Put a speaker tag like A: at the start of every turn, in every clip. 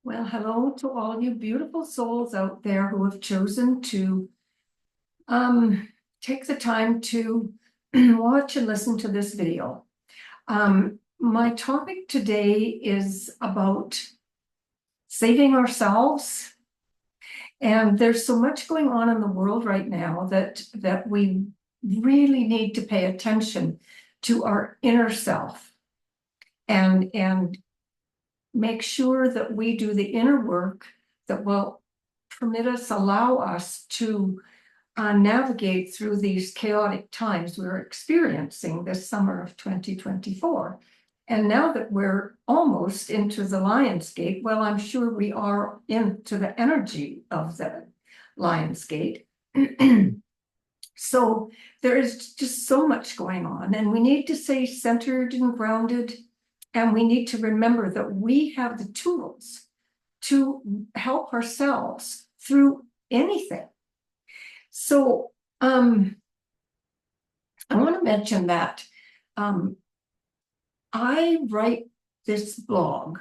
A: Well, hello to all you beautiful souls out there who have chosen to take the time to watch and listen to this video. My topic today is about saving ourselves. And there's so much going on in the world right now that we really need to pay attention to our inner self and make sure that we do the inner work that will allow us to navigate through these chaotic times we're experiencing this summer of 2024. And now that we're almost into the Lion's Gate, well, I'm sure we are into the energy of the Lion's Gate. So there is just so much going on, and we need to stay centered and grounded. And we need to remember that we have the tools to help ourselves through anything. So I want to mention that I write this blog.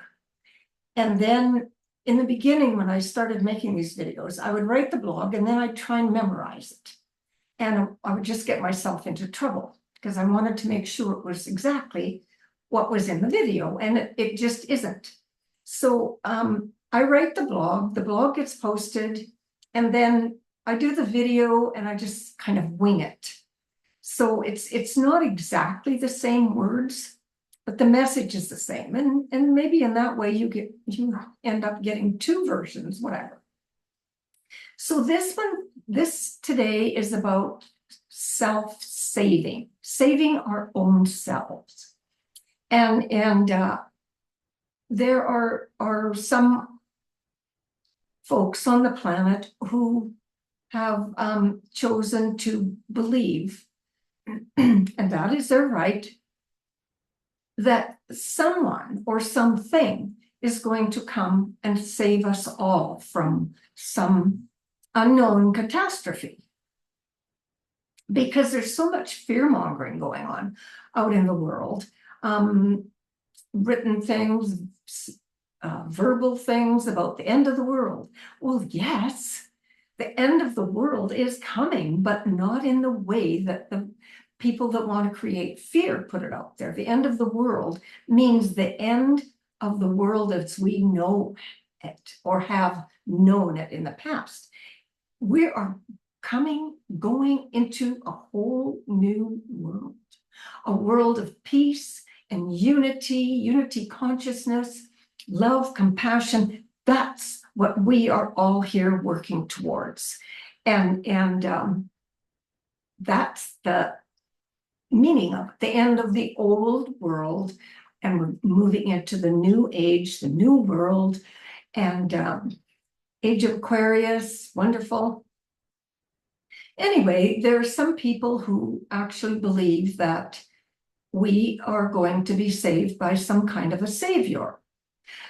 A: And then in the beginning, when I started making these videos, I would write the blog and then I'd try and memorize it. And I would just get myself into trouble because I wanted to make sure it was exactly what was in the video, and it just isn't. So I write the blog gets posted, and then I do the video and I just kind of wing it. So it's not exactly the same words, but the message is the same. And maybe in that way you end up getting two versions, whatever. So this today is about self-saving, saving our own selves. And there are some folks on the planet who have chosen to believe, and that is their right, that someone or something is going to come and save us all from some unknown catastrophe. Because there's so much fear-mongering going on out in the world. Written things, verbal things about the end of the world. Well, yes, the end of the world is coming, but not in the way that the people that want to create fear put it out there. The end of the world means the end of the world as we know it or have known it in the past. We are going into a whole new world, a world of peace and unity consciousness, love, compassion. That's what we are all here working towards. And that's the meaning of the end of the old world. And we're moving into the new age, the new world, and age of Aquarius, wonderful. Anyway, there are some people who actually believe that we are going to be saved by some kind of a savior.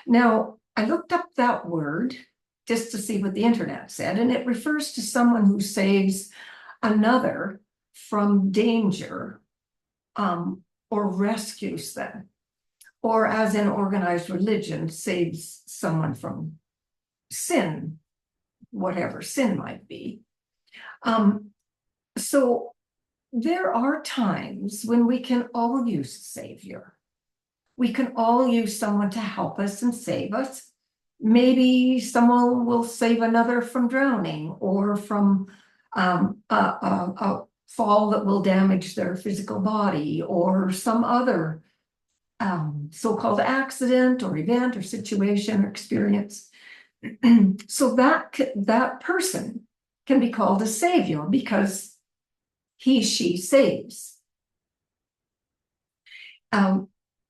A: Now, I looked up that word just to see what the internet said, and it refers to someone who saves another from danger or rescues them, or as in organized religion, saves someone from sin, whatever sin might be. So there are times when we can all use a savior. We can all use someone to help us and save us. Maybe someone will save another from drowning or from a fall that will damage their physical body or some other so-called accident or event or situation or experience. So that person can be called a savior because she saves.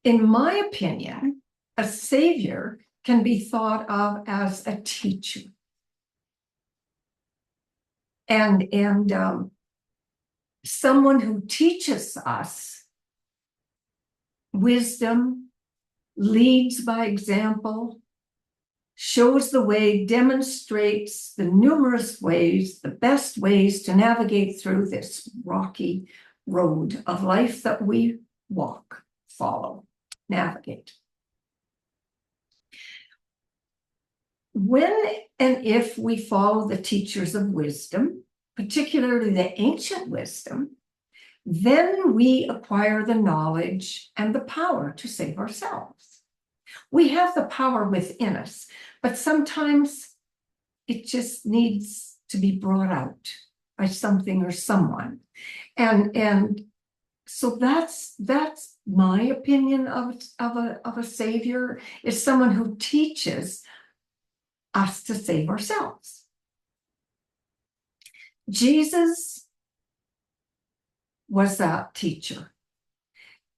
A: In my opinion, a savior can be thought of as a teacher. And someone who teaches us wisdom, leads by example, shows the way, demonstrates the numerous ways, the best ways to navigate through this rocky road of life that we walk, follow, navigate. When and if we follow the teachers of wisdom, particularly the ancient wisdom, then we acquire the knowledge and the power to save ourselves. We have the power within us, but sometimes it just needs to be brought out by something or someone. And so that's my opinion of a savior, is someone who teaches us to save ourselves. Jesus was that teacher.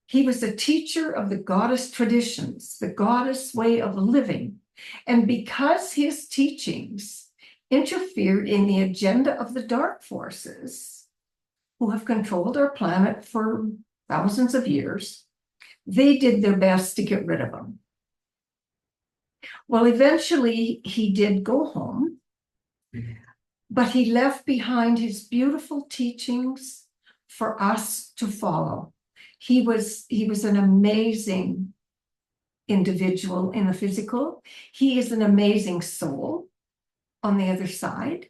A: He was a teacher of the goddess traditions, the goddess way of living. And because his teachings interfered in the agenda of the dark forces who have controlled our planet for thousands of years, they did their best to get rid of him. Well, eventually he did go home, but he left behind his beautiful teachings for us to follow. He was an amazing individual in the physical. He is an amazing soul on the other side.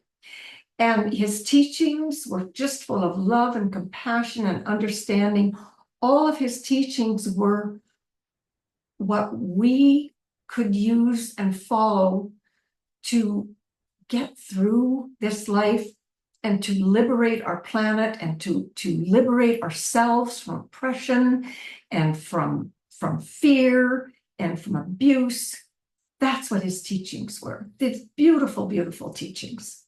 A: And his teachings were just full of love and compassion and understanding. All of his teachings were what we could use and follow to get through this life and to liberate our planet and to liberate ourselves from oppression and from fear and from abuse. That's what his teachings were. These beautiful, beautiful teachings.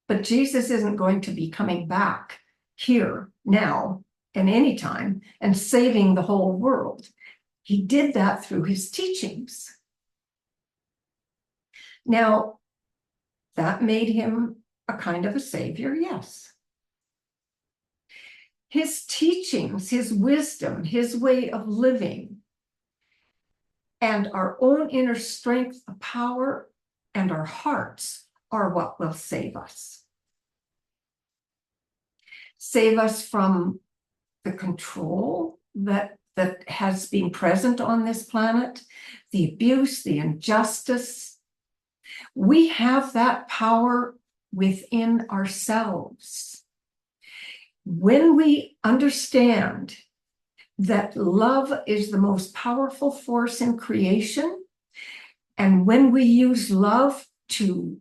A: But Jesus isn't going to be coming back here, now, and anytime, and saving the whole world. He did that through his teachings. Now, that made him a kind of a savior, yes. His teachings, his wisdom, his way of living, and our own inner strength, power, and our hearts are what will save us. Save us from the control that has been present on this planet, the abuse, the injustice. We have that power within ourselves. When we understand that love is the most powerful force in creation, and when we use love to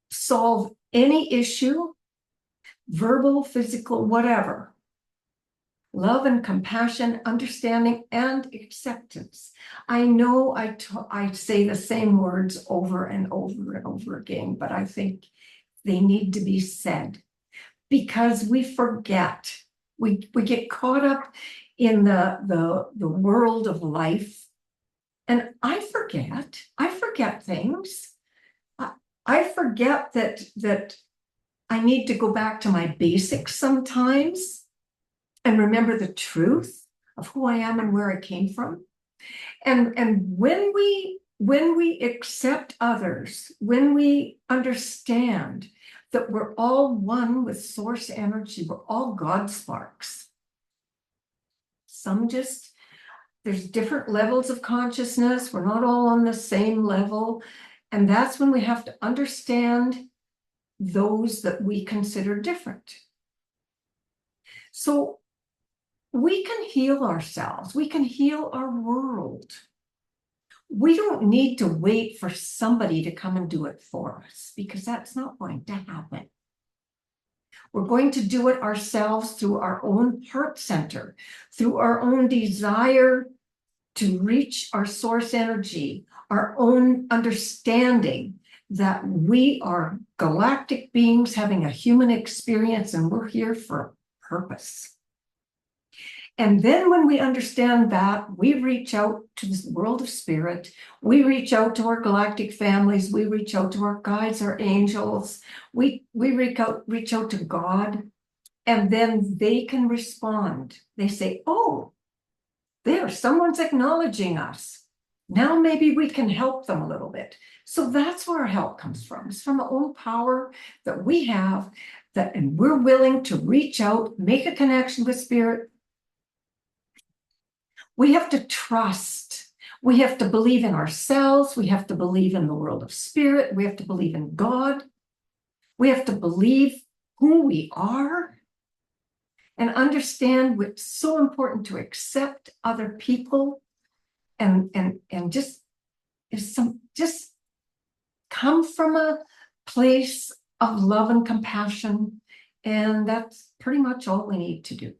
A: solve any issue, verbal, physical, whatever, love and compassion, understanding, and acceptance. I know I say the same words over and over and over again, but I think they need to be said because we forget. We get caught up in the world of life, and I forget things. I forget that I need to go back to my basics sometimes and remember the truth of who I am and where I came from. And when we accept others, when we understand that we're all one with source energy, we're all God sparks. There's different levels of consciousness. We're not all on the same level. And that's when we have to understand those that we consider different. So we can heal ourselves. We can heal our world. We don't need to wait for somebody to come and do it for us because that's not going to happen. We're going to do it ourselves through our own heart center, through our own desire to reach our source energy, our own understanding that we are galactic beings having a human experience and we're here for a purpose. And then when we understand that, we reach out to this world of spirit, we reach out to our galactic families, we reach out to our guides, our angels, we reach out to God, and then they can respond. They say, oh, someone's acknowledging us. Now maybe we can help them a little bit. So that's where our help comes from. It's from our own power that we have, and we're willing to reach out, make a connection with spirit. We have to trust. We have to believe in ourselves. We have to believe in the world of spirit. We have to believe in God. We have to believe who we are and understand it's so important to accept other people and just come from a place of love and compassion. And that's pretty much all we need to do.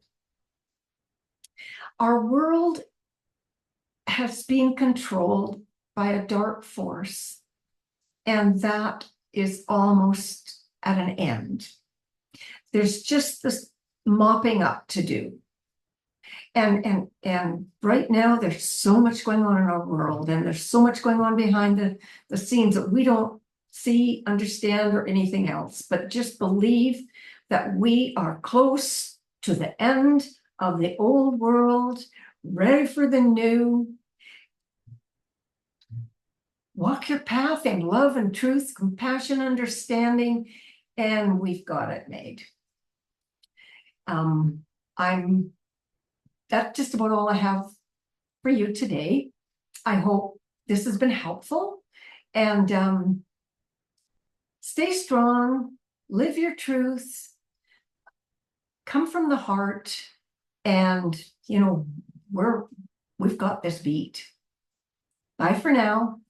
A: Our world has been controlled by a dark force, and that is almost at an end. There's just this mopping up to do. And right now there's so much going on in our world, and there's so much going on behind the scenes that we don't see, understand, or anything else, but just believe that we are close to the end of the old world, ready for the new. Walk your path in love and truth, compassion, understanding, and we've got it made. That's just about all I have for you today. I hope this has been helpful, and stay strong, live your truth, come from the heart, and we've got this beat. Bye for now.